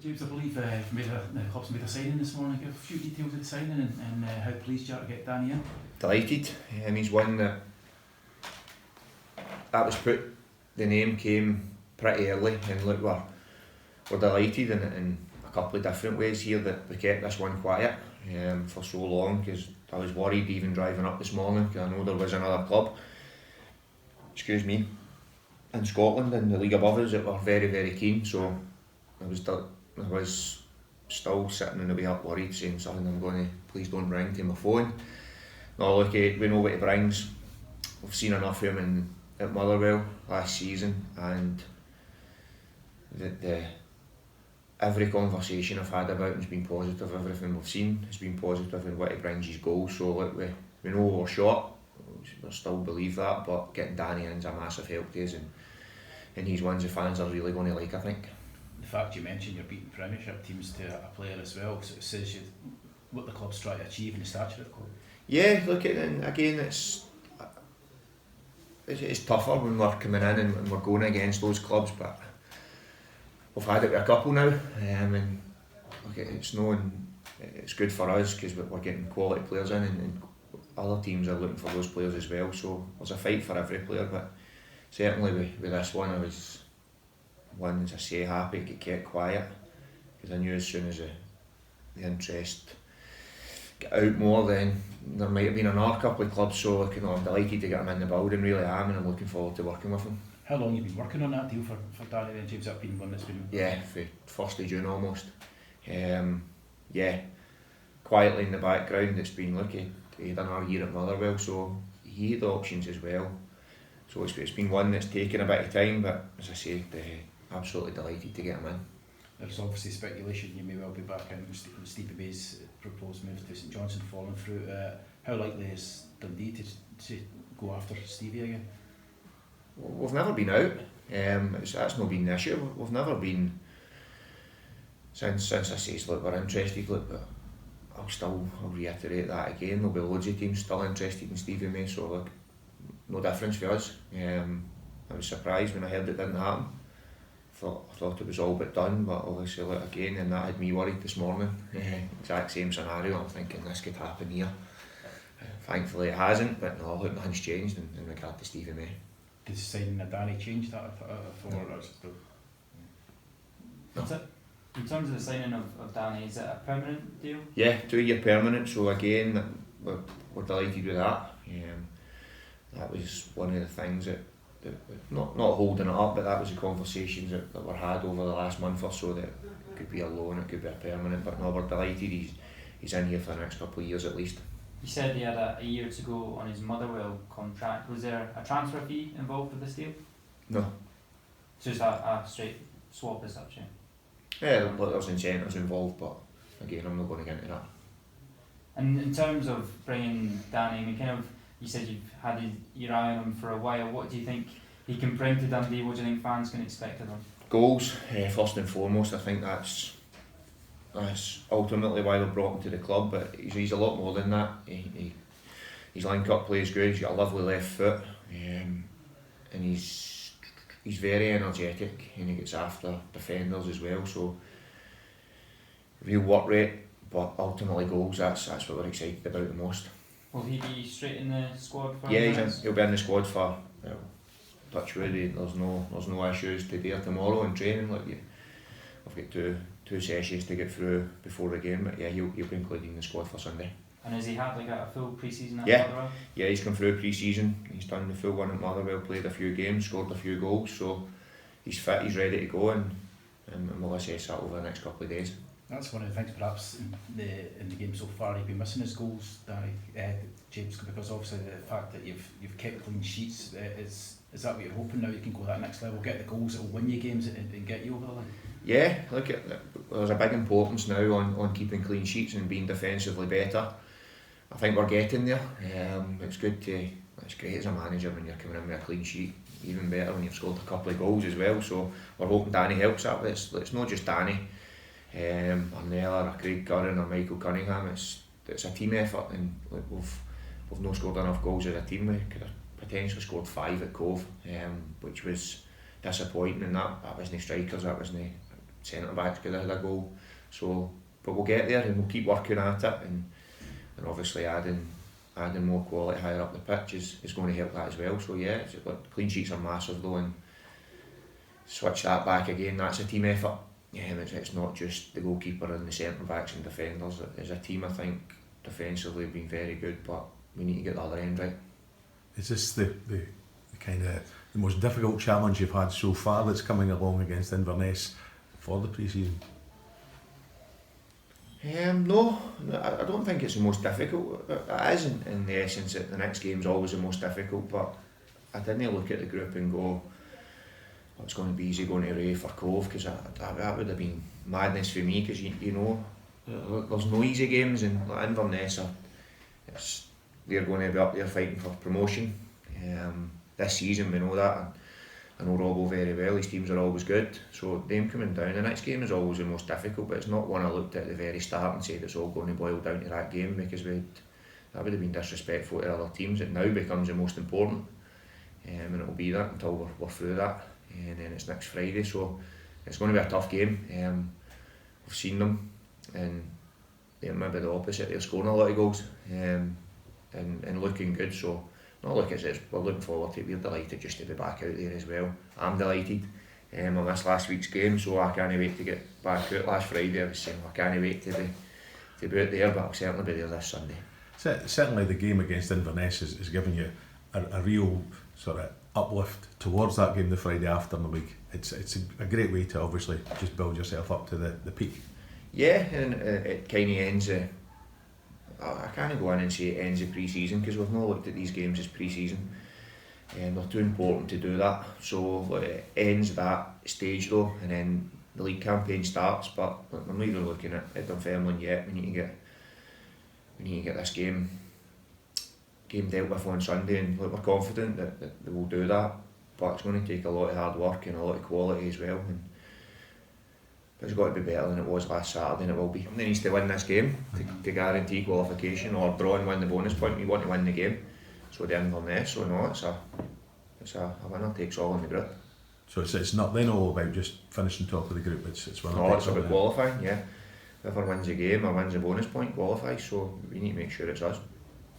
James, I believe the club's made a signing this morning. Give a few details of the signing and how pleased you are to get Danny in. Delighted. He's one that was put. The name came pretty early, and look, we're delighted in a couple of different ways here that we kept this one quiet for so long, because I was worried even driving up this morning, because I know there was another club, in Scotland in the league above us that were very, very keen. So I was still sitting on the way up worried, saying something I'm going to please don't ring to my phone. No, look, we know what he brings. We've seen enough of him at Motherwell last season, and every conversation I've had about him has been positive. Everything we've seen has been positive, and what he brings is goals. So look, we know we're short. We still believe that, but getting Danny in is a massive help to us, and he's one the fans are really going to like, I think. The fact you mentioned you're beating Premiership teams to a player as well, because it says what the club's trying to achieve and the stature of the club. Yeah, look, and again, it's tougher when we're coming in and we're going against those clubs, but we've had it with a couple now, and look, it's good for us because we're getting quality players in, and other teams are looking for those players as well. So there's a fight for every player, but certainly with this one, I was as I say, happy to get quiet, because I knew as soon as the interest got out more, then there might have been another couple of clubs. So I'm delighted to get him in the building, really am, and I'm looking forward to working with him. How long have you been working on that deal for Danny then, James? That's been one that's been... Yeah, for 1st of June almost. Quietly in the background, it's been looking. He had another year at Motherwell, so he had options as well. So it's been one that's taken a bit of time, but as I say, absolutely delighted to get him in. There's obviously speculation you may well be back in with Stevie May's proposed move to St Johnstone falling through. How likely is Dundee to go after Stevie again? We've never been out. That's not been the issue. We've never been, since I say, look, we're interested, look, but I'll reiterate that again. There'll be loads of teams still interested in Stevie May, so look, no difference for us. I was surprised when I heard it didn't happen. I thought it was all but done, but obviously look again, and that had me worried this morning. Exact same scenario. I'm thinking this could happen here. Thankfully it hasn't, but no, look, nothing's changed in regard to Stevie May. Did signing of Danny change that That's it. In terms of the signing of Danny, is it a permanent deal? Yeah, 2-year permanent, so again, we're delighted with that. That was one of the things that not holding it up, but that was the conversations that were had over the last month or so, that it could be a loan, it could be a permanent, but no, we're delighted he's in here for the next couple of years at least. You said he had a year to go on his Motherwell contract. Was there a transfer fee involved with this deal? No. Just a straight swap as such, yeah? Yeah, there's incentives involved, but again, I'm not going to get into that. And in terms of bringing Danny, I mean, you said you've had your eye on him for a while. What do you think he can bring to Dundee? What do you think fans can expect of him? Goals, first and foremost. I think that's ultimately why they brought him to the club, but he's a lot more than that. His link-up play is good, he's got a lovely left foot, and he's very energetic, and he gets after defenders as well, so real work rate, but ultimately goals, that's what we're excited about the most. Will he be straight in the squad for Inverness? He'll be in the squad for, touch wood, there's no issues today or tomorrow in training. Like, I've got two sessions to get through before the game, but yeah, he'll be included in the squad for Sunday. And has he had like a full pre-season at Motherwell? Yeah, he's come through pre-season, he's done the full one at Motherwell, played a few games, scored a few goals, so he's fit, he's ready to go, and we'll assess that over the next couple of days. That's one of the things perhaps in the game so far he's been missing his goals, Danny, James, because obviously the fact that you've kept clean sheets, is that what you're hoping now you can go that next level, get the goals that will win you games and get you over the line? Yeah, look, there's a big importance now on keeping clean sheets and being defensively better. I think we're getting there. It's great as a manager when you're coming in with a clean sheet, even better when you've scored a couple of goals as well, so we're hoping Danny helps that, but it's not just Danny. Or Neller, or Craig Curran, or Michael Cunningham. It's a team effort, and we've not scored enough goals as a team. We could have potentially scored 5 at Cove, which was disappointing, and that wasn't strikers, that wasn't centre backs could have had a goal. So, but we'll get there and we'll keep working at it, and obviously adding more quality higher up the pitch is going to help that as well. So yeah, clean sheets are massive though, and switch that back again, that's a team effort. It's not just the goalkeeper and the centre backs and defenders. As a team, I think defensively we've been very good, but we need to get the other end right. Is this the kind of the most difficult challenge you've had so far that's coming along against Inverness for the pre-season? No, I don't think it's the most difficult. It is in the essence that the next game's always the most difficult, but I didn't look at the group and go, oh, it's going to be easy going to Ray for Cove, because that would have been madness for me, because you know there's no easy games, and like Inverness they're going to be up there fighting for promotion. This season we know that, and I know Robbo very well, his teams are always good, so them coming down, the next game is always the most difficult, but it's not one I looked at the very start and said it's all going to boil down to that game, because that would have been disrespectful to other teams. It now becomes the most important, and it will be that until we're through that, and then it's next Friday, so it's going to be a tough game. We've seen them, and they're maybe the opposite, they're scoring a lot of goals, and looking good, so not look as if we're looking forward to it. We're delighted just to be back out there as well. I'm delighted. I missed last week's game, so I can't wait to get back out. Last Friday I was saying I can't wait to be out there, but I'll certainly be there this Sunday. Certainly the game against Inverness is giving you a real sort of uplift towards that game the Friday after in the week. It's a great way to obviously just build yourself up to the peak. Yeah, and it kind of ends I can't go in and say it ends the pre-season, because we've not looked at these games as pre-season, and they're too important to do that. So it ends that stage though, and then the league campaign starts. But I'm not even looking at Dunfermline yet. We need to get this game dealt with on Sunday, and we're confident that we'll do that. But it's going to take a lot of hard work and a lot of quality as well. But it's got to be better than it was last Saturday, and it will be. They need to win this game to guarantee qualification, or draw and win the bonus point. We want to win the game. So the Inverness, so no, it's a winner takes all in the group. So it's not then all about just finishing top of the group. It's winner takes all. No, it's about qualifying. Yeah, whoever wins the game or wins the bonus point qualifies. So we need to make sure it's us.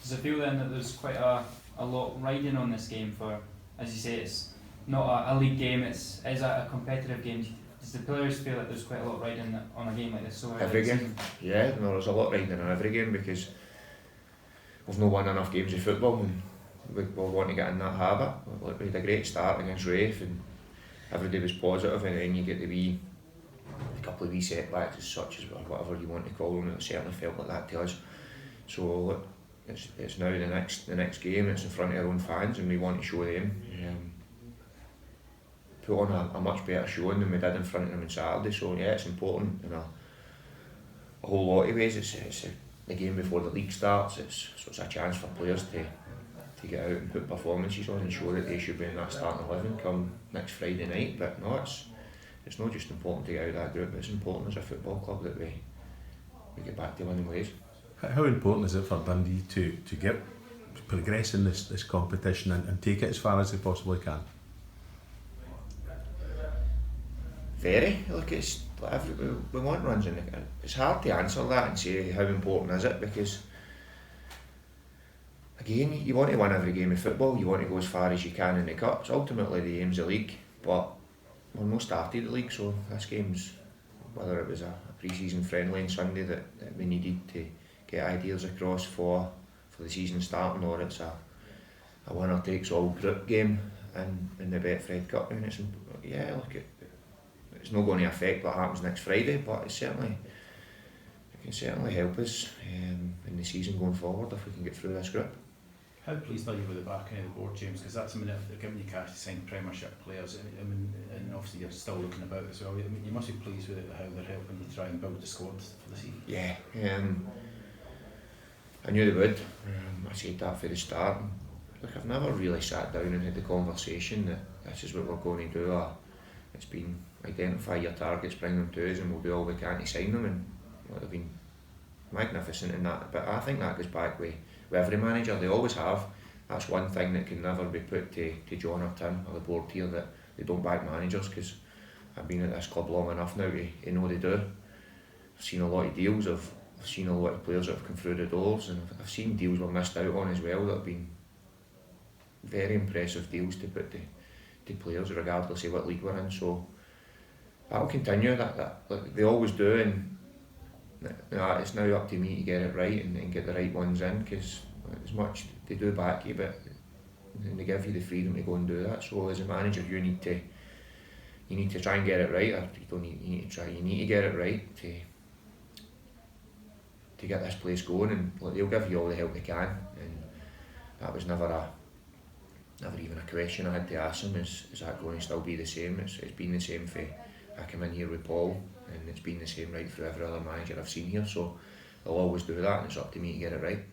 Does it feel then that there's quite a lot riding on this game for, as you say, it's not a league game, it's a competitive game? Does the players feel that there's quite a lot riding on a game like this? So every game, yeah, no, there's a lot riding on every game, because we've not won enough games of football, and we want to get in that habit. We had a great start against Rafe, and everybody was positive, and then you get a couple of wee setbacks as such, as whatever you want to call them. It certainly felt like that to us. So look, it's now the next game. It's in front of our own fans, and we want to show them. Put on a much better showing than we did in front of them on Saturday. So yeah, it's important in a whole lot of ways. It's the game before the league starts. It's a chance for players to get out and put performances on and show that they should be in that starting 11 come next Friday night. But no, it's not just important to get out of that group. It's important as a football club that we get back to winning ways. How important is it for Dundee to progress in this competition and take it as far as they possibly can? Very. Look, it's we want runs in it. It's hard to answer that and say how important is it, because again, you want to win every game of football. You want to go as far as you can in the cups. Ultimately, the aim's the league, but we're not started the league, so this game's, whether it was a pre-season friendly on Sunday that we needed to get ideas across for the season starting, or it's a winner takes all group game in the Betfred Cup, and it's not going to affect what happens next Friday, but it can certainly help us in the season going forward if we can get through this group. How pleased are you with the backing of the board, James? Because that's something that they're giving you cash to sign Premiership players. I mean, and obviously you're still looking about as well. I mean, you must be pleased with how they're helping you try and build the squad for the season. Yeah, I knew they would. I said that for the start. Look, I've never really sat down and had the conversation that this is what we're going to do. It's been identify your targets, bring them to us, and we'll do all we can to sign them. And they've been magnificent in that. But I think that goes back with every manager. They always have. That's one thing that can never be put to John or Tim or the board here, that they don't back managers, because I've been at this club long enough now to know they do. I've seen a lot of deals, I've seen a lot of players that have come through the doors, and I've seen deals we're missed out on as well that have been very impressive deals to put to players regardless of what league we're in. So that'll continue, that like they always do, and it's now up to me to get it right and get the right ones in, because as much they do back you, but and they give you the freedom to go and do that. So as a manager, you need to try and get it right, or you need to get it right to get this place going, and they'll give you all the help they can, and that was never even a question I had to ask them, is that going to still be the same? It's been the same for I came in here with Paul, and it's been the same right through every other manager I've seen here, so they'll always do that, and it's up to me to get it right.